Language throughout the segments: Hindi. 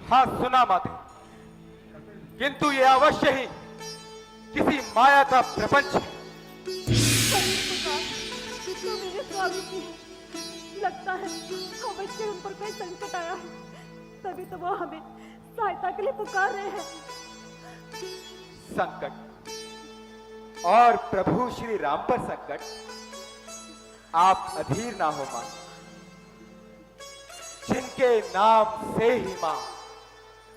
हाँ सुना माते, किंतु ये अवश्य ही किसी माया का प्रपंच है। तो मेरे स्वामी की लगता है अवश्य उन पर कोई संकट आया है, तभी तो वो हमें सहायता के लिए पुकार रहे हैं। संकट और प्रभु श्री राम पर संकट, आप अधीर ना हो मां। जिनके नाम से ही मां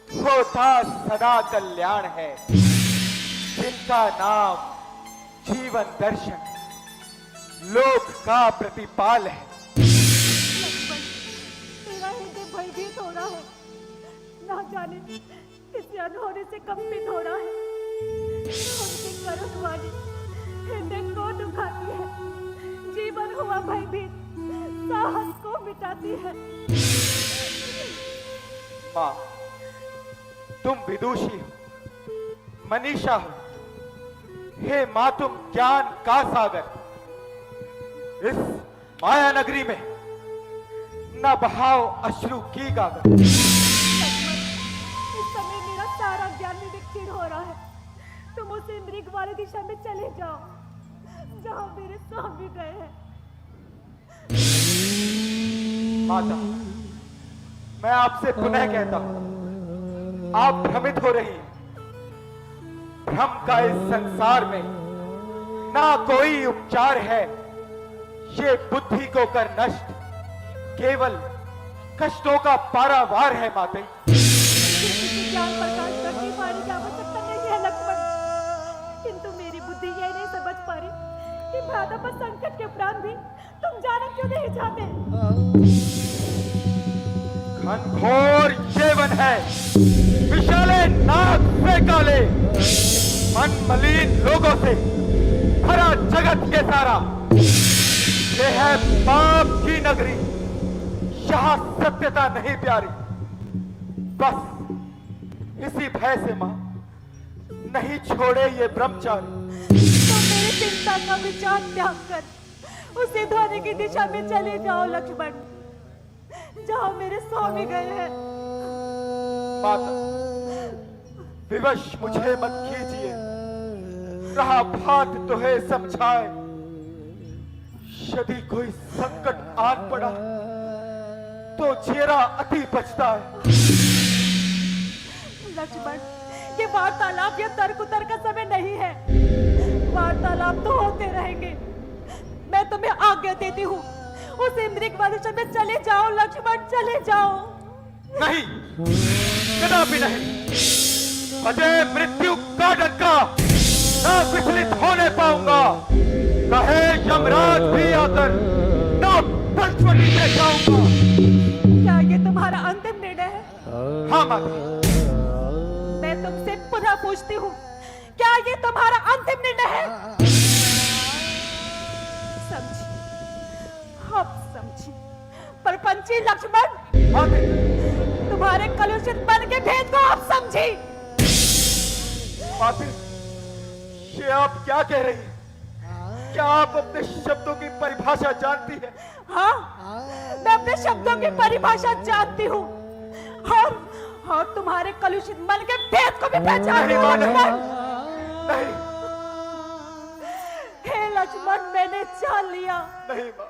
होता सदा कल्याण है, जिनका नाम जीवन दर्शन लोक का प्रतिपाल है। लक्ष्मण, तेरा हृदय भयभीत हो रहा है, ना जाने किसी अनहोनी से कंपित हो रहा है। उनकी करुण वाणी हृदय को दुखाती है, जीवन हुआ भयभीत साहस को मिटाती है। मां, तुम विदुषी हो, मनीषा हो। हे मां, तुम ज्ञान का सागर। इस माया नगरी में न बहाओ अश्रु की गागर। लक्ष्मण, इस समय मेरा सारा ज्ञान विक्षीण हो रहा है। तुम उसे मृग वाली दिशा में चले जाओ जहां मेरे स्वामी गए हैं। माता, मैं आपसे पुनः कहता हूं, आप भ्रमित हो रही हैं। भ्रम का इस संसार में ना कोई उपचार है, ये बुद्धि को कर नष्ट केवल कष्टों का पारावार है माते। ज्ञान प्रकाश करने वाली की आवश्यकता नहीं है लक्ष्मण, किंतु मेरी बुद्धि ये नहीं समझ पा रही कि भ्राता पर संकट के उपरांत भी तुम जाना क्यों नहीं चाहते। घनघोर जीवन है, विशाले नाक से काले, मन मलिन लोगों से भरा जगत के सारा। ये है पाप की नगरी, यहाँ सत्यता नहीं प्यारी। बस इसी भय से मां नहीं छोड़े ये ब्रह्मचारी। तो मेरी चिंता का विचार त्याग कर उसी ध्वनि की दिशा में चले जाओ लक्ष्मण, जहां मेरे स्वामी गए हैं। माता, विवश मुझे मत कीजिए, रहा बात तो है समझाए। यदि कोई संकट आन पड़ा तो चेहरा अति बचता है। लक्ष्मण, ये वार्तालाप या तर्क उतर का समय नहीं है। वार्तालाप तो होते रहेंगे। मैं तुम्हें आज्ञा देती हूँ, उस मृग वाली में चले जाओ लक्ष्मण, चले जाओ। नहीं, कदापि नहीं। अजय मृत्यु का डंका ना विचलित होने पाऊंगा। कहे यमराज भी आकर ना पंचवटी से जाऊंगा। क्या ये तुम्हारा अंतिम निर्णय है? हाँ माता। मैं तुमसे पुनः पूछती हूँ, क्या ये तुम्हारा अंतिम निर्णय है? समझी, अब समझी। परपंची लक्ष्मण, तुम्हारे कलुषित मन के भेद को अब समझी। माते, ये आप क्या कह रही हैं? क्या आप अपने शब्दों की परिभाषा जानती हैं? हाँ, मैं अपने शब्दों की परिभाषा जानती हूँ और तुम्हारे कलुषित मन के भेद को भी पहचानती हूँ लक्ष्मण। नहीं, हे लक्ष्मण, मैंने जान लिया। नहीं मां,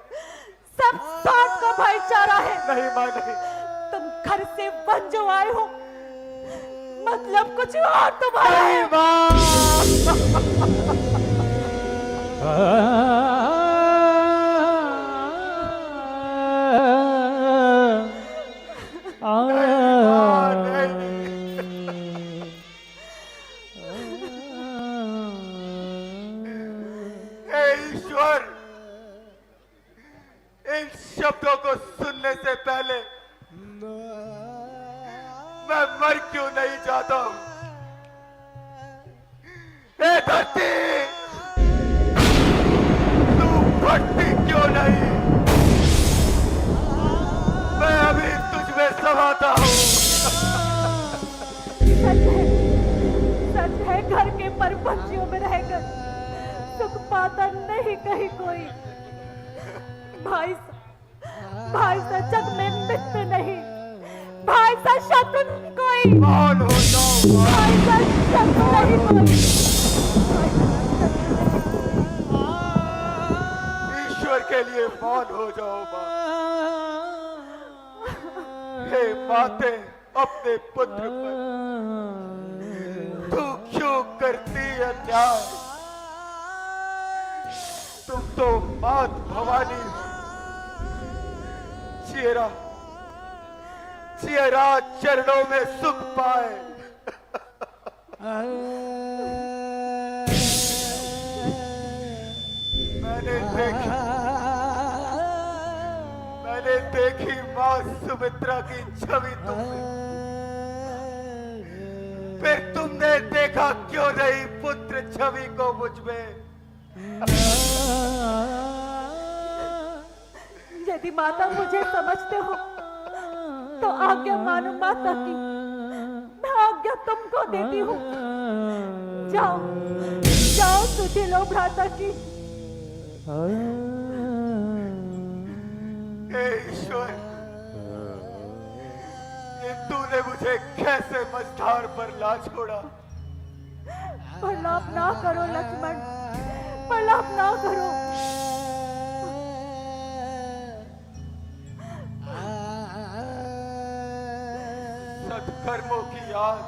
सब साथ का भाईचारा है। नहीं मां, नहीं। तुम घर से वन जो आए हो, मतलब कुछ और तुम्हारा है। ईश्वर, इन शब्दों को सुनने से पहले मैं मर क्यों नहीं जाता हूं? ए धरती, तू फटती क्यों नहीं? मैं अभी तुझ में समाता हूं। सच है, घर के परपंचियों में रहकर सुख पाता नहीं कहीं कोई। भाई सा जग में मित्र नहीं, भाई सा शत्रु कोई नहीं। मौन हो जाओ माँ। भाई सच नहीं बोली। ईश्वर के लिए मौन हो जाओ माँ। हे माते, अपने पुत्र पर तू क्यों करती अन्याय? तुम तो मात भवानी हो। चेहरा चेहरा चरणों में सुख पाए। मैंने देखी मां सुमित्रा की छवि तुमने। फिर तुमने देखा क्यों नहीं पुत्र छवि को मुझ में? यदि माता मुझे समझते हो तो आज्ञा मानो माता की। मैं आज्ञा तुमको देती हूँ। जाओ जाओ तुझे लो भ्राता की। हे ईश्वर, ये तूने मुझे कैसे मझधार पर ला छोड़ा? प्रलाप ना करो लक्ष्मण, प्रलाप ना करो। सत्कर्मों की आज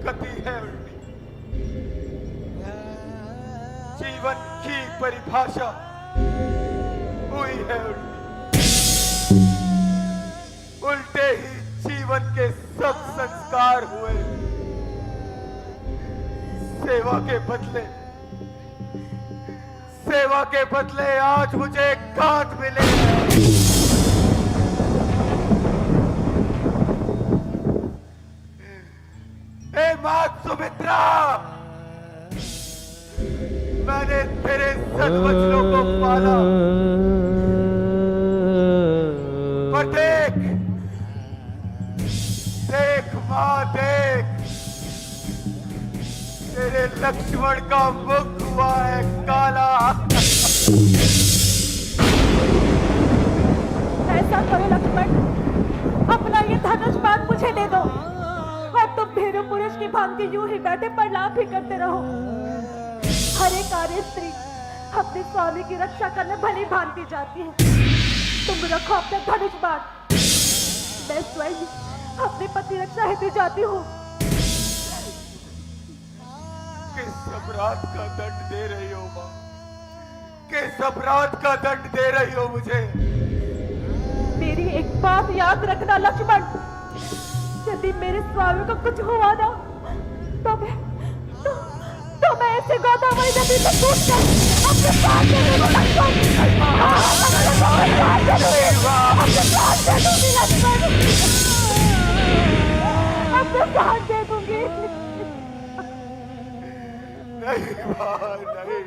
गति है उल्टी। जीवन की परिभाषा हुई है उल्टी। उल्टे ही जीवन के सब संस्कार हुए। सेवा के बदले आज मुझे काट मिले। हे मां सुमित्रा, मैंने तेरे सद्वचनों को पाला, पर देख देख मां देख, तेरे लक्ष्मण का मुख हुआ है काला। ऐसा करो लक्ष्मण, अपना ये धनुष बाण मुझे दे दो और तुम भीरू पुरुष की भांति यूं ही बैठे प्रलाप ही करते रहो। हर एक कार्य स्त्री अपने स्वामी की रक्षा करने भली भांति जाती है। तुम रखो अपना धनुष बाण, मैं स्वयं अपनी पति रक्षा हेतु जाती हूँ। किस अपराध का दंड दे रही हो मां? किस अपराध का दंड दे रही हो मुझे? मेरी एक बात याद रखना लक्ष्मण, यदि मेरे स्वामी को कुछ हुआ ना तो मैं ऐसे गोदावरी नदी से कूदकर अपने प्राण दे दूंगी लक्ष्मण। अपने प्राण दे दूंगी लक्ष्मण, अपने प्राण दे दूंगी। नहीं मां नहीं।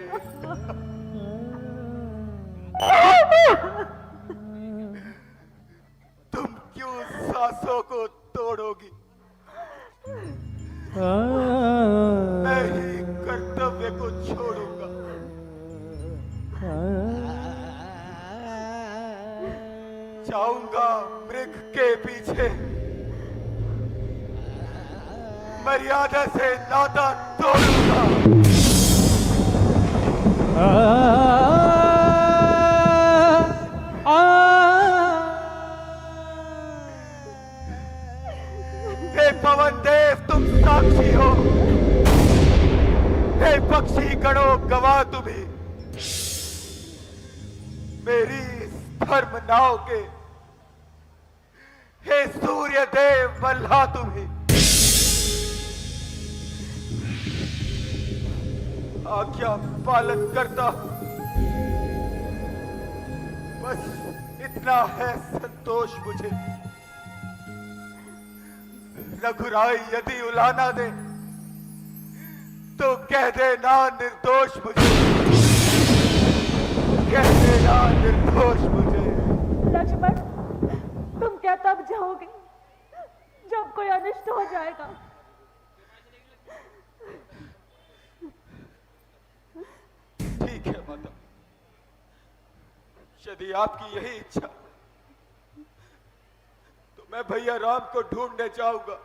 तुम क्यों सांसों को तोड़ोगी? मैं ही कर्तव्य को छोड़ूंगा। जाऊंगा मृग के पीछे, मर्यादा से नाता तोड़ूंगा। हे पवन देव, तुम साक्षी हो। हे पक्षी गणों गवाह तुम्हें। मेरी इस धर्म नाव के हे सूर्य देव मल्हा तुम्हें। आज्ञा पालन करता हूं, बस इतना है संतोष मुझे। रघुराई यदि उलाना दे तो कह देना निर्दोष मुझे, कह देना निर्दोष मुझे। लक्ष्मण, तुम क्या तब जाओगे जब कोई अनिष्ट हो जाएगा? ठीक है माता, यदि आपकी यही इच्छा तो मैं भैया राम को ढूंढने जाऊंगा।